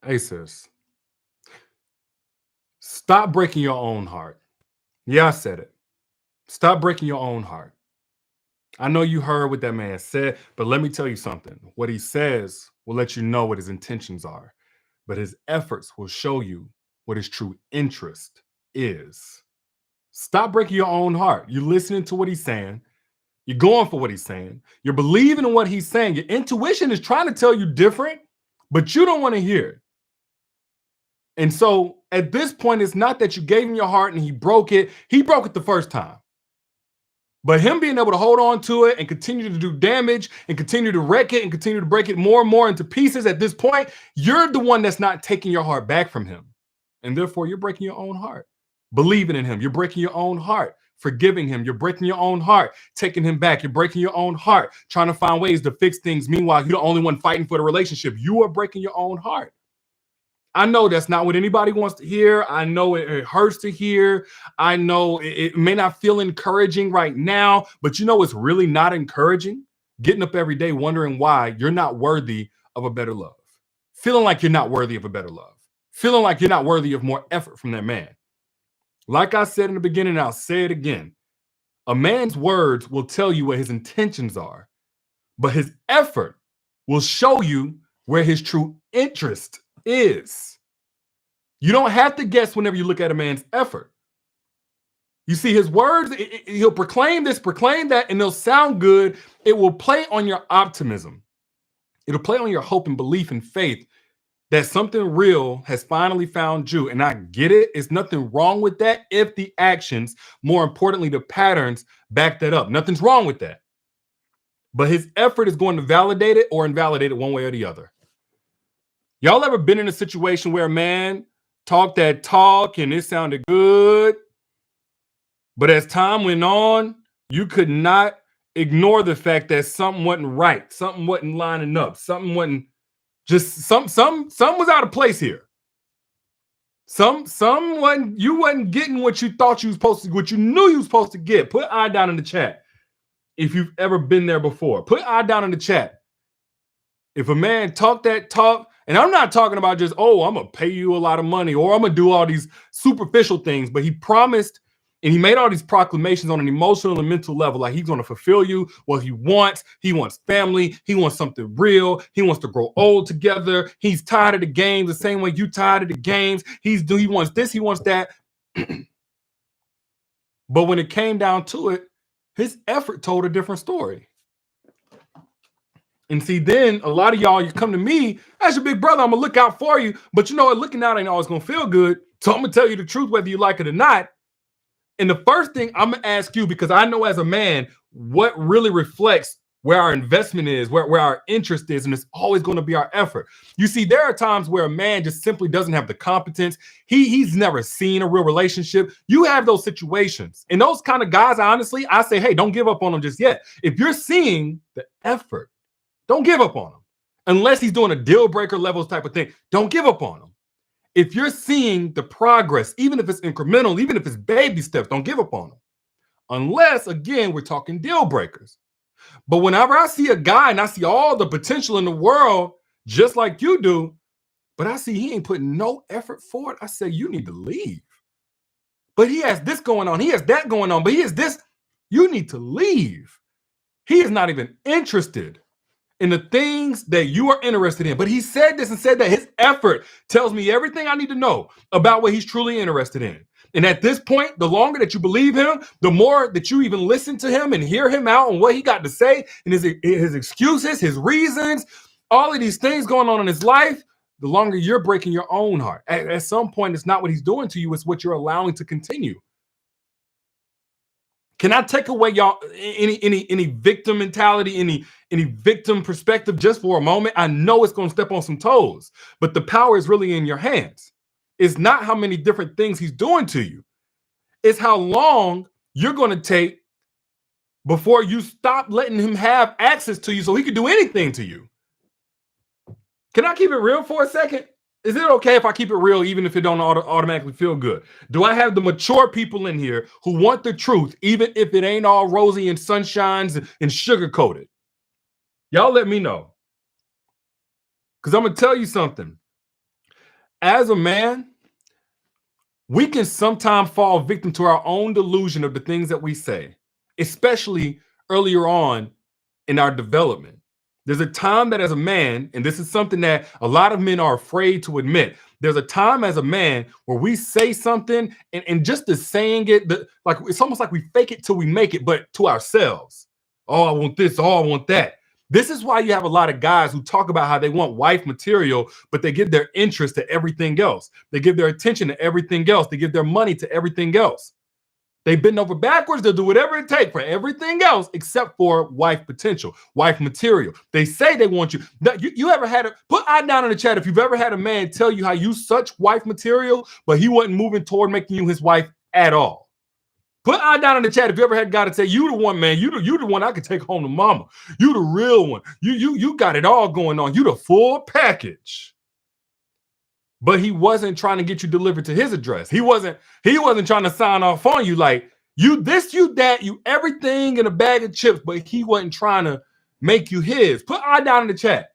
Hey, sis, stop breaking your own heart. Yeah, I said it. Stop breaking your own heart. I know you heard what that man said, but let me tell you something. What he says will let you know what his intentions are, but his efforts will show you what his true interest is. Stop breaking your own heart. You're listening to what he's saying. You're going for what he's saying. You're believing in what he's saying. Your intuition is trying to tell you different, but you don't want to hear it. And so at this point, it's not that you gave him your heart and he broke it. He broke it the first time. But him being able to hold on to it and continue to do damage and continue to wreck it and continue to break it more and more into pieces at this point, you're the one that's not taking your heart back from him. And therefore, you're breaking your own heart. Believing in him, you're breaking your own heart. Forgiving him, you're breaking your own heart. Taking him back, you're breaking your own heart. Trying to find ways to fix things. Meanwhile, you're the only one fighting for the relationship. You are breaking your own heart. I know that's not what anybody wants to hear. I know it hurts to hear. I know it may not feel encouraging right now, but you know it's really not encouraging? Getting up every day wondering why you're not worthy of a better love. Feeling like you're not worthy of a better love. Feeling like you're not worthy of more effort from that man. Like I said in the beginning, I'll say it again. A man's words will tell you what his intentions are, but his effort will show you where his true interest is. You don't have to guess whenever you look at a man's effort. You see his words, he'll proclaim this, proclaim that, and they'll sound good. It will play on your optimism. It'll play on your hope and belief and faith that something real has finally found you. And I get it. It's nothing wrong with that if the actions, more importantly, the patterns back that up. Nothing's wrong with that. But his effort is going to validate it or invalidate it one way or the other. Y'all ever been in a situation where a man talked that talk and it sounded good, but as time went on, you could not ignore the fact that something wasn't right, something wasn't lining up, something wasn't just some was out of place here. Some wasn't, you wasn't getting what you thought you was supposed to, what you knew you was supposed to get. Put I down in the chat if you've ever been there before. Put I down in the chat. If a man talked that talk, and I'm not talking about just, oh, I'm going to pay you a lot of money or I'm going to do all these superficial things, but he promised and he made all these proclamations on an emotional and mental level, like he's going to fulfill you what he wants. He wants family. He wants something real. He wants to grow old together. He's tired of the games the same way you tired of the games. He wants this, he wants that. But when it came down to it, his effort told a different story. And see, then a lot of y'all, you come to me as your big brother, I'm gonna look out for you. But you know what? Looking out ain't always gonna feel good. So I'm gonna tell you the truth, whether you like it or not. And the first thing I'm gonna ask you, because I know as a man, what really reflects where our investment is, where our interest is, and it's always gonna be our effort. You see, there are times where a man just simply doesn't have the competence. He's never seen a real relationship. You have those situations. And those kind of guys, honestly, I say, hey, don't give up on them just yet. If you're seeing the effort, don't give up on him. Unless he's doing a deal breaker levels type of thing. Don't give up on him. If you're seeing the progress, even if it's incremental, even if it's baby steps, don't give up on him. Unless, again, we're talking deal breakers. But whenever I see a guy and I see all the potential in the world, just like you do, but I see he ain't putting no effort forward, I say, you need to leave. But he has this going on. He has that going on. But he has this. You need to leave. He is not even interested in the things that you are interested in. But he said this and said that his effort tells me everything I need to know about what he's truly interested in. And at this point, the longer that you believe him, the more that you even listen to him and hear him out on what he got to say and his excuses, his reasons, all of these things going on in his life, the longer you're breaking your own heart. At some point, it's not what he's doing to you, it's what you're allowing to continue. Can I take away y'all any victim mentality, any victim perspective just for a moment? I know it's going to step on some toes, but the power is really in your hands. It's not how many different things he's doing to you. It's how long you're going to take before you stop letting him have access to you so he can do anything to you. Can I keep it real for a second? Is it okay if I keep it real, even if it don't automatically feel good? Do I have the mature people in here who want the truth, even if it ain't all rosy and sunshines and sugar-coated? Y'all let me know. Because I'm going to tell you something. As a man, we can sometimes fall victim to our own delusion of the things that we say, especially earlier on in our development. There's a time that as a man, and this is something that a lot of men are afraid to admit, there's a time as a man where we say something and just the saying it, like it's almost like we fake it till we make it, but to ourselves. Oh, I want this. Oh, I want that. This is why you have a lot of guys who talk about how they want wife material, but they give their interest to everything else. They give their attention to everything else. They give their money to everything else. They bend over backwards. They'll do whatever it takes for everything else except for wife potential, wife material. They say they want you. You ever had a, put I down in the chat if you've ever had a man tell you how you such wife material, but he wasn't moving toward making you his wife at all. Put I down in the chat if you ever had a guy to say, you the one, man, you the one I could take home to mama. You the real one. You got it all going on. You the full package. But he wasn't trying to get you delivered to his address. He wasn't trying to sign off on you like you this, you that, you everything in a bag of chips, but he wasn't trying to make you his. Put I down in the chat.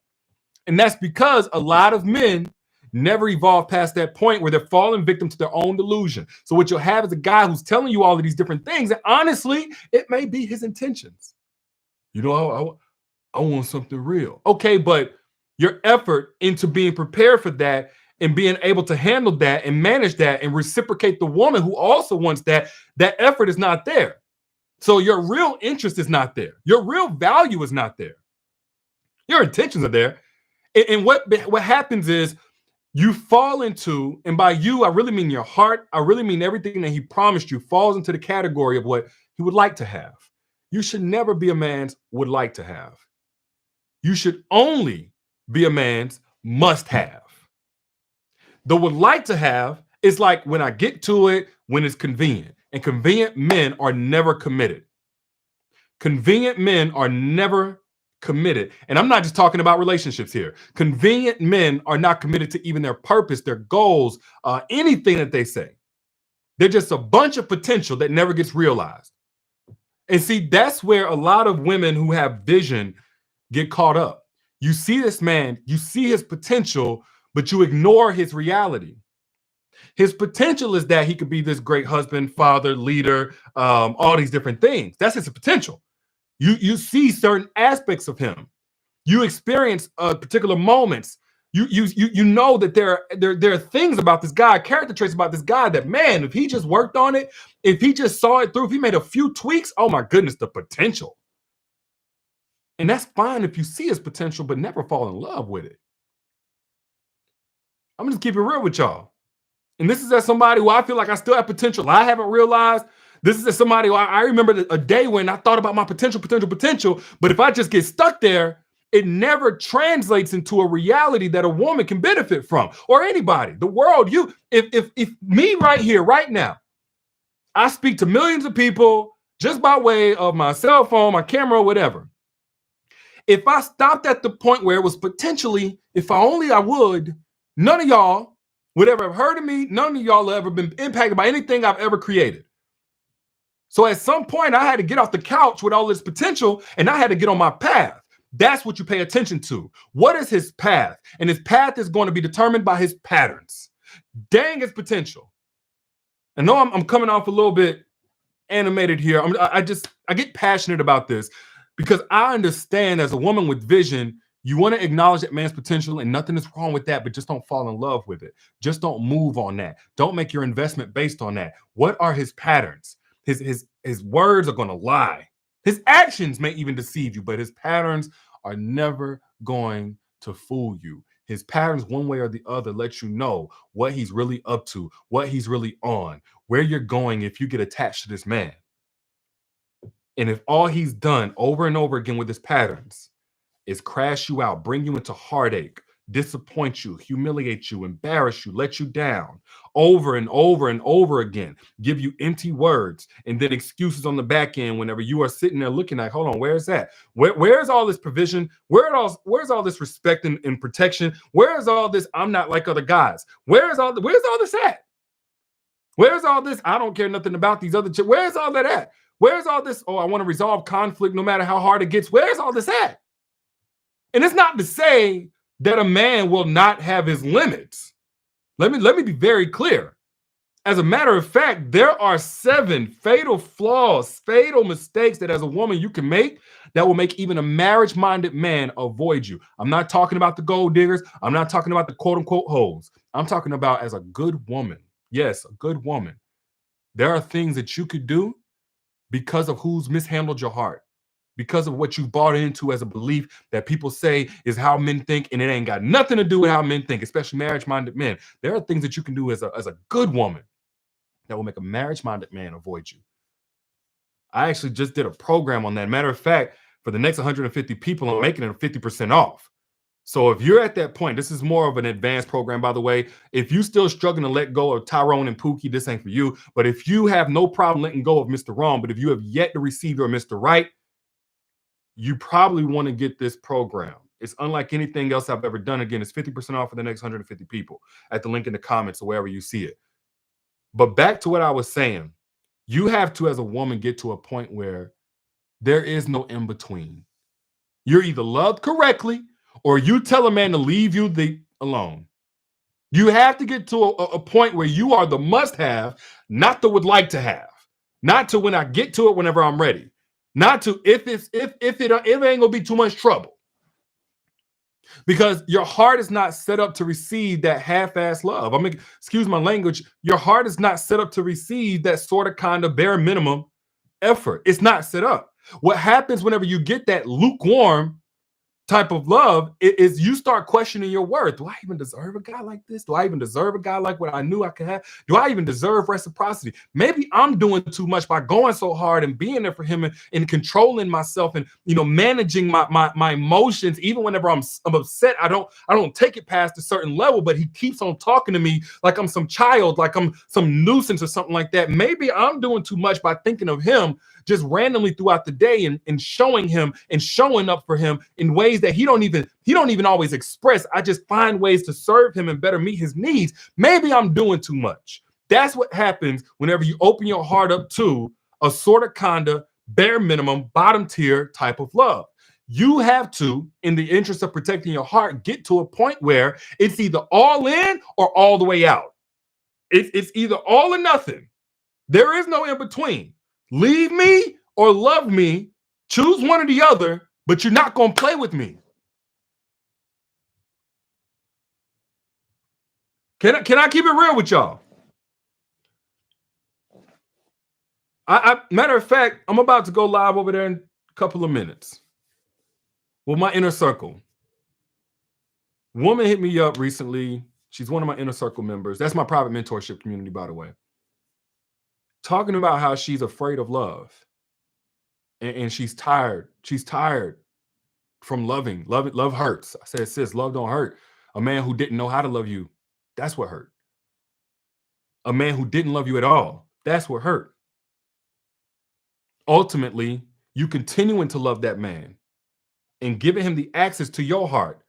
And that's because a lot of men never evolve past that point where they're falling victim to their own delusion. So what you'll have is a guy who's telling you all of these different things, and honestly, it may be his intentions. You know, I want something real. Okay, but your effort into being prepared for that and being able to handle that and manage that and reciprocate the woman who also wants that effort is not there. So your real interest is not there. Your real value is not there. Your intentions are there. And what happens is you fall into, and by you, I really mean your heart, I really mean everything that he promised you falls into the category of what he would like to have. You should never be a man's would like to have. You should only be a man's must have. The would like to have is like when I get to it, when it's convenient. And convenient men are never committed. Convenient men are never committed. And I'm not just talking about relationships here. Convenient men are not committed to even their purpose, their goals, anything that they say. They're just a bunch of potential that never gets realized. And see, that's where a lot of women who have vision get caught up. You see this man, you see his potential, but you ignore his reality. His potential is that he could be this great husband, father, leader, all these different things. That's his potential. You see certain aspects of him. You experience particular moments. You know that there are things about this guy, character traits about this guy that, man, if he just worked on it, if he just saw it through, if he made a few tweaks, oh my goodness, the potential. And that's fine if you see his potential, but never fall in love with it. I'm just keep it real with y'all. And this is as somebody who I feel like I still have potential. I haven't realized. This is as somebody who I remember a day when I thought about my potential. But if I just get stuck there, it never translates into a reality that a woman can benefit from, or anybody. The world, if me right here, right now, I speak to millions of people just by way of my cell phone, my camera, whatever. If I stopped at the point where it was potentially, if I only I would, none of y'all would ever have heard of me. None of y'all have ever been impacted by anything I've ever created. So at some point, I had to get off the couch with all this potential, and I had to get on my path. That's what you pay attention to. What is his path? And his path is going to be determined by his patterns. Dang his potential. I know I'm coming off a little bit animated here. I get passionate about this because I understand as a woman with vision, you want to acknowledge that man's potential, and nothing is wrong with that, but just don't fall in love with it. Just don't move on that. Don't make your investment based on that. What are his patterns? His words are going to lie. His actions may even deceive you, but his patterns are never going to fool you. His patterns, one way or the other, let you know what he's really up to, what he's really on, where you're going if you get attached to this man. And if all he's done over and over again with his patterns is crash you out, bring you into heartache, disappoint you, humiliate you, embarrass you, let you down over and over and over again, give you empty words and then excuses on the back end whenever you are sitting there looking like, hold on, where's that? Where's all this provision? Where's all this respect and protection? Where's all this I'm not like other guys? Where's all this at? Where's all this? I don't care nothing about these other chicks. Where's all that at? Where's all this? Oh, I want to resolve conflict no matter how hard it gets. Where's all this at? And it's not to say that a man will not have his limits. Let me be very clear. As a matter of fact, there are 7 fatal flaws, fatal mistakes that as a woman you can make that will make even a marriage-minded man avoid you. I'm not talking about the gold diggers. I'm not talking about the quote unquote hoes. I'm talking about as a good woman. Yes, a good woman. There are things that you could do because of who's mishandled your heart, because of what you bought into as a belief that people say is how men think, and it ain't got nothing to do with how men think, especially marriage-minded men. There are things that you can do as a good woman that will make a marriage-minded man avoid you. I actually just did a program on that. Matter of fact, for the next 150 people, I'm making it 50% off. So if you're at that point, this is more of an advanced program, by the way. If you still struggling to let go of Tyrone and Pookie, this ain't for you. But if you have no problem letting go of Mr. Wrong, but if you have yet to receive your Mr. Right, you probably want to get this program. It's unlike anything else I've ever done. Again, it's 50% off for the next 150 people at the link in the comments or wherever you see it. But back to what I was saying, you have to, as a woman, get to a point where there is no in between. You're either loved correctly or you tell a man to leave you alone. You have to get to a point where you are the must have, not the would like to have, not to when I get to it whenever I'm ready, not to if it ain't gonna be too much trouble. Because your heart is not set up to receive that half-ass love. I mean, excuse my language, your heart is not set up to receive that sort of kind of bare minimum effort. It's not set up. What happens whenever you get that lukewarm type of love is you start questioning your worth. Do I even deserve a guy like this? Do I even deserve a guy like what I knew I could have? Do I even deserve reciprocity? Maybe I'm doing too much by going so hard and being there for him and controlling myself and managing my emotions. Even whenever I'm upset, I don't take it past a certain level, but he keeps on talking to me like I'm some child, like I'm some nuisance or something like that. Maybe I'm doing too much by thinking of him just randomly throughout the day and showing him and showing up for him in ways that he don't even always express. I just find ways to serve him and better meet his needs. Maybe I'm doing too much. That's what happens whenever you open your heart up to a sort of kinda bare minimum bottom tier type of love. You have to, in the interest of protecting your heart, get to a point where it's either all in or all the way out. It's either all or nothing. There is no in between. Leave me or love me. Choose one or the other, but you're not going to play with me. Can I keep it real with y'all? Matter of fact, I'm about to go live over there in a couple of minutes with my inner circle. Woman hit me up recently. She's one of my inner circle members. That's my private mentorship community, by the way. Talking about how she's afraid of love. And she's tired. She's tired from loving. Love hurts. I said, sis, love don't hurt. A man who didn't know how to love you, that's what hurt. A man who didn't love you at all, that's what hurt. Ultimately, you continuing to love that man and giving him the access to your heart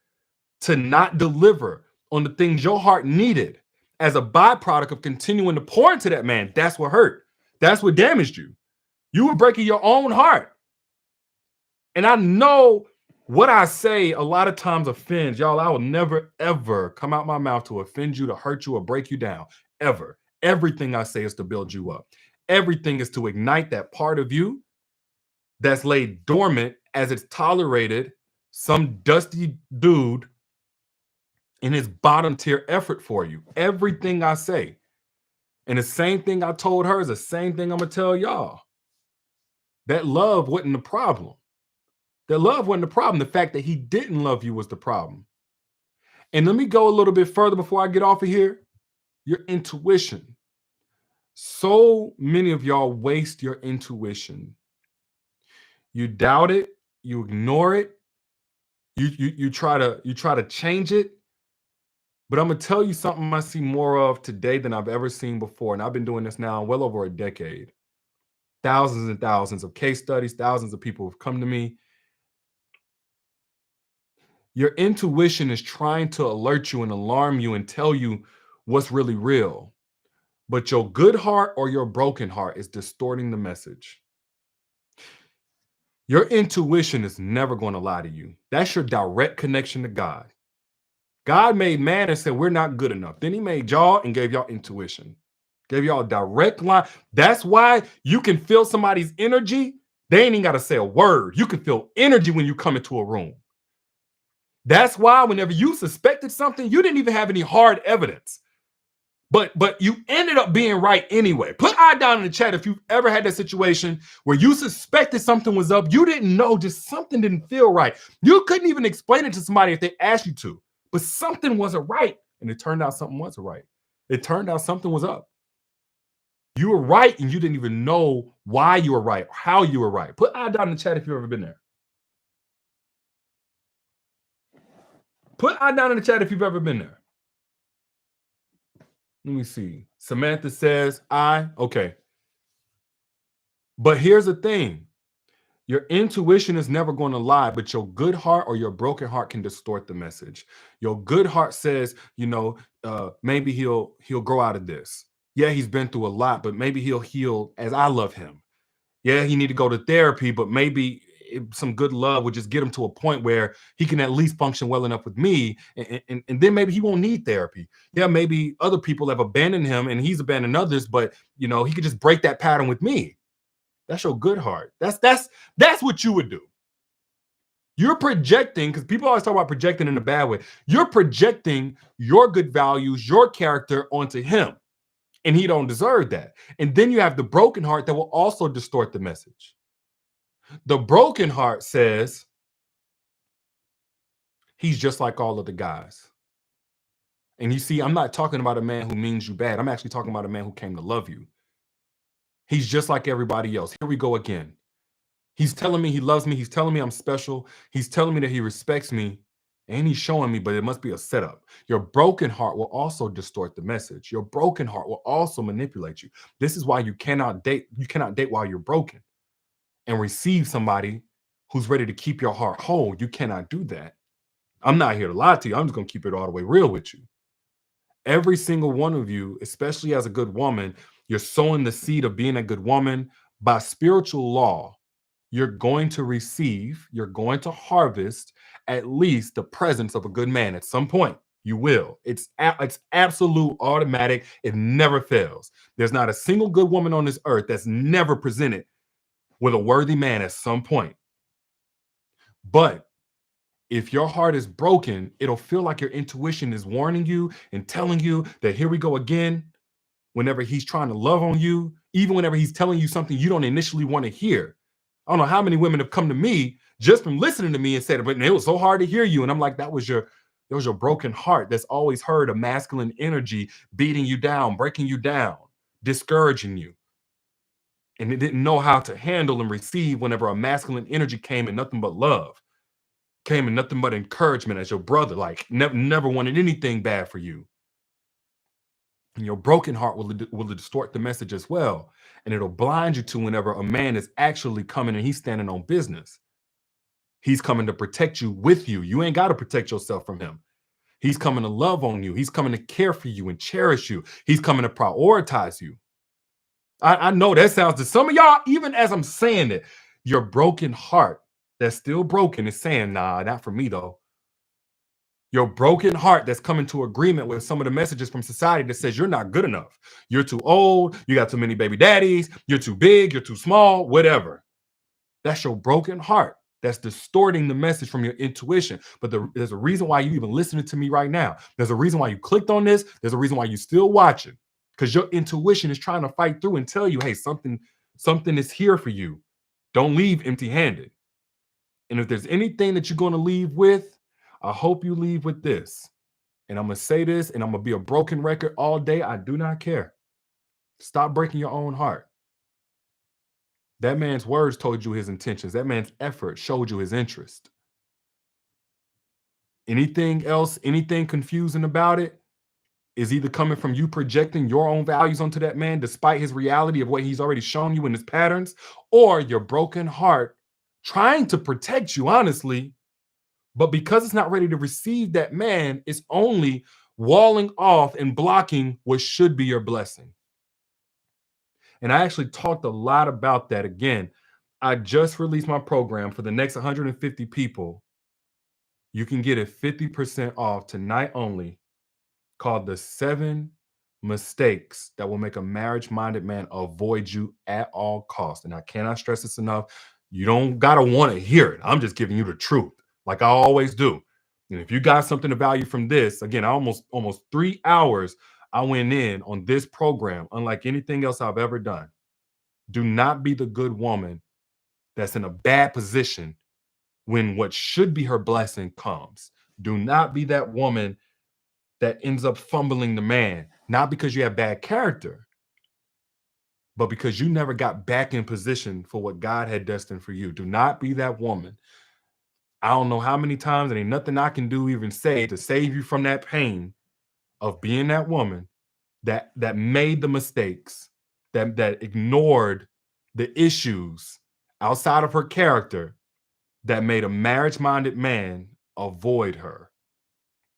to not deliver on the things your heart needed as a byproduct of continuing to pour into that man, that's what hurt. That's what damaged you. You were breaking your own heart. And I know what I say a lot of times offends y'all. I will never, ever come out my mouth to offend you, to hurt you, or break you down, ever. Everything I say is to build you up. Everything is to ignite that part of you that's laid dormant as it's tolerated some dusty dude in his bottom tier effort for you. Everything I say. And the same thing I told her is the same thing I'm going to tell y'all. That love wasn't the problem. That love wasn't the problem. The fact that he didn't love you was the problem. And let me go a little bit further before I get off of here. Your intuition. So many of y'all waste your intuition. You doubt it, you ignore it, you try to change it. But I'm gonna tell you something I see more of today than I've ever seen before. And I've been doing this now well over a decade. Thousands and thousands of case studies, thousands of people have come to me. Your intuition is trying to alert you and alarm you and tell you what's really real. But your good heart or your broken heart is distorting the message. Your intuition is never going to lie to you. That's your direct connection to God. God made man and said, we're not good enough. Then he made y'all and gave y'all intuition, gave y'all a direct line. That's why you can feel somebody's energy. They ain't even got to say a word. You can feel energy when you come into a room. That's why whenever you suspected something, you didn't even have any hard evidence. But you ended up being right anyway. Put I down in the chat if you've ever had that situation where you suspected something was up. You didn't know, just something didn't feel right. You couldn't even explain it to somebody if they asked you to, but something wasn't right. And it turned out something wasn't right. It turned out something was up. You were right and you didn't even know why you were right, or how you were right. Put I down in the chat if you've ever been there. Put I down in the chat if you've ever been there. Let me see. Samantha says, okay. But here's the thing. Your intuition is never going to lie, but your good heart or your broken heart can distort the message. Your good heart says, maybe he'll grow out of this. Yeah, he's been through a lot, but maybe he'll heal as I love him. Yeah, he need to go to therapy, but maybe some good love would just get him to a point where he can at least function well enough with me, and then maybe he won't need therapy. Yeah, maybe other people have abandoned him and he's abandoned others, but he could just break that pattern with me. That's your good heart. That's what you would do. You're projecting, because people always talk about projecting in a bad way. You're projecting your good values, your character onto him, and he don't deserve that. And then you have the broken heart that will also distort the message. The broken heart says he's just like all of the guys. And you see, I'm not talking about a man who means you bad. I'm actually talking about a man who came to love you. He's just like everybody else. Here we go again. He's telling me he loves me. He's telling me I'm special. He's telling me that he respects me. And he's showing me, but it must be a setup. Your broken heart will also distort the message. Your broken heart will also manipulate you. This is why you cannot date. You cannot date while you're broken and receive somebody who's ready to keep your heart whole. You cannot do that. I'm not here to lie to you. I'm just going to keep it all the way real with you. Every single one of you, especially as a good woman, you're sowing the seed of being a good woman. By spiritual law, you're going to receive, you're going to harvest at least the presence of a good man at some point. You will. It's absolute automatic. It never fails. There's not a single good woman on this earth that's never presented with a worthy man at some point. But if your heart is broken, it'll feel like your intuition is warning you and telling you that here we go again. Whenever he's trying to love on you, even whenever he's telling you something you don't initially want to hear. I don't know how many women have come to me just from listening to me and said, but it was so hard to hear you. And I'm like, that was your broken heart that's always heard a masculine energy beating you down, breaking you down, discouraging you. And it didn't know how to handle and receive whenever a masculine energy came in nothing but love, came in nothing but encouragement as your brother, like never wanted anything bad for you. And your broken heart will distort the message as well. And it'll blind you to whenever a man is actually coming and he's standing on business. He's coming to protect you with you. You ain't got to protect yourself from him. He's coming to love on you. He's coming to care for you and cherish you. He's coming to prioritize you. I know that sounds to some of y'all, even as I'm saying it, your broken heart that's still broken is saying, nah, not for me though. Your broken heart that's coming to agreement with some of the messages from society that says you're not good enough. You're too old. You got too many baby daddies. You're too big. You're too small, whatever. That's your broken heart that's distorting the message from your intuition. But there's a reason why you even listening to me right now. There's a reason why you clicked on this. There's a reason why you still watching, because your intuition is trying to fight through and tell you, hey, something is here for you. Don't leave empty-handed. And if there's anything that you're going to leave with, I hope you leave with this. And I'm going to say this, and I'm going to be a broken record all day. I do not care. Stop breaking your own heart. That man's words told you his intentions. That man's effort showed you his interest. Anything else, anything confusing about it is either coming from you projecting your own values onto that man despite his reality of what he's already shown you in his patterns, or your broken heart trying to protect you, honestly, but because it's not ready to receive that man, it's only walling off and blocking what should be your blessing. And I actually talked a lot about that. Again, I just released my program for the next 150 people. You can get it 50% off tonight only, called The 7 Mistakes That Will Make a Marriage-Minded Man Avoid You at All Costs. And I cannot stress this enough. You don't gotta want to hear it. I'm just giving you the truth, like I always do. And if you got something of value from this, again, I almost 3 hours I went in on this program, unlike anything else I've ever done. Do not be the good woman that's in a bad position when what should be her blessing comes. Do not be that woman that ends up fumbling the man, not because you have bad character, but because you never got back in position for what God had destined for you. Do not be that woman. I don't know how many times, and ain't nothing I can do, even say, to save you from that pain of being that woman that made the mistakes, that ignored the issues outside of her character, that made a marriage-minded man avoid her.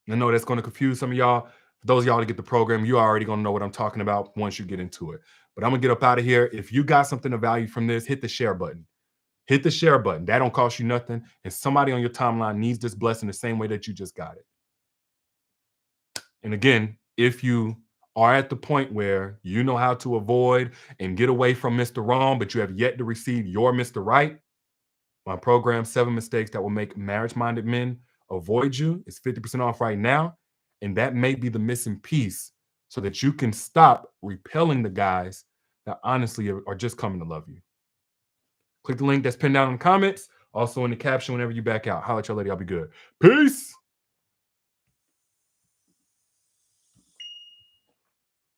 I know that's going to confuse some of y'all. For those of y'all to get the program, you already going to know what I'm talking about once you get into it. But I'm going to get up out of here. If you got something of value from this, hit the share button. Hit the share button. That don't cost you nothing. And somebody on your timeline needs this blessing the same way that you just got it. And again, if you are at the point where you know how to avoid and get away from Mr. Wrong, but you have yet to receive your Mr. Right, my program, 7 Mistakes That Will Make Marriage-Minded Men Avoid You, is 50% off right now. And that may be the missing piece so that you can stop repelling the guys that honestly are just coming to love you. Click the link that's pinned down in the comments. Also in the caption whenever you back out. Holla at y'all lady. I'll be good. Peace.